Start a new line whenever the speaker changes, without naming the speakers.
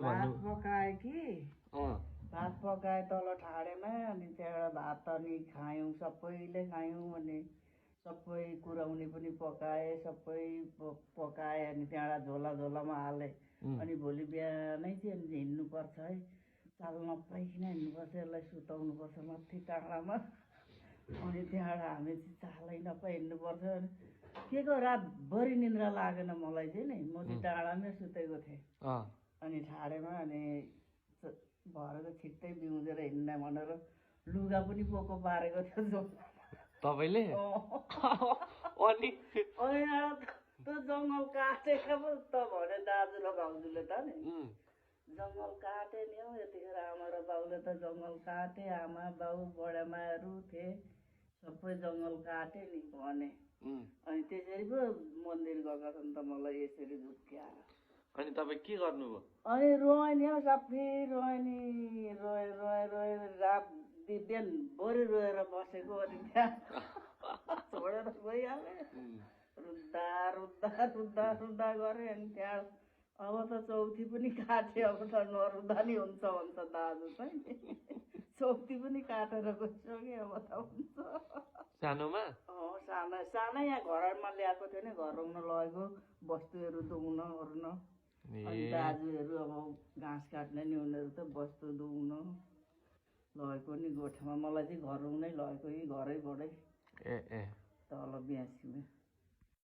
भात पकाए कि
अँ
भात पकाए तल ठाडेमा अनि त्यहाँबाट भात अनि खायौँ सबैले खायौँ अनि सबै कुराउनी पनि पकाए सबै पकाए अनि त्यहाँबाट झोला झोलामा हाले अनि भोलि बिहानै चाहिँ हिँड्नुपर्छ है चाल नपाइकन हिँड्नुपर्छ यसलाई सुताउनुपर्छ माथि टाढामा अनि त्यहाँबाट हामी चाहिँ चालै नपाइ हिँड्नुपर्छ के को रातभरि निन्द्रा लागेन मलाई चाहिँ नि म चाहिँ डाँडामै सुतेको थिएँ अनि ठाडेमा अनि भरेको छिट्टै बिउँझेर हिँड्ने भनेर लुगा पनि पोको पारेको थियो
तपाईँले अनि
त्यो जङ्गल काटेको पो त भने दाजु र भाउजूले त नि जङ्गल काटे नि हौ यतिखेर आमा र बाउले त जङ्गल काटे आमा बाउ बडामाहरू थिए सबै जङ्गल काटे नि भने अनि त्यसरी पो मन्दिर गएका छन् त मलाई यसरी झुक्क्याएर
अनि तपाईँ के गर्नुभयो
अनि रोएँ नि हौ सबै रोएँ नि रोए रोए रोए रात बिहानभरि रोएर बसेको अनि त्यहाँ छोडेर गइहालेँ रुद्दा रुद्दा रुद्दा रुद्दा गरेँ अनि त्यहाँ अब त चौथी पनि काटेँ अब त नरुद्दा नि हुन्छ भन्छ दाजु चाहिँ चौथी पनि काटेर गइसकेँ अब त हुन्छ
सानोमा
सानै यहाँ घरमा ल्याएको थियो नि घर आउन लगेको वस्तुहरू दुहुन ओर्न अनि दाजुहरू अब घाँस काट्ने नि उनीहरू त वस्तु दुहुन लगेको नि गोठमा मलाई चाहिँ घर आउनै लगेको यही घरैबाटै
ए
तल बिहासीमा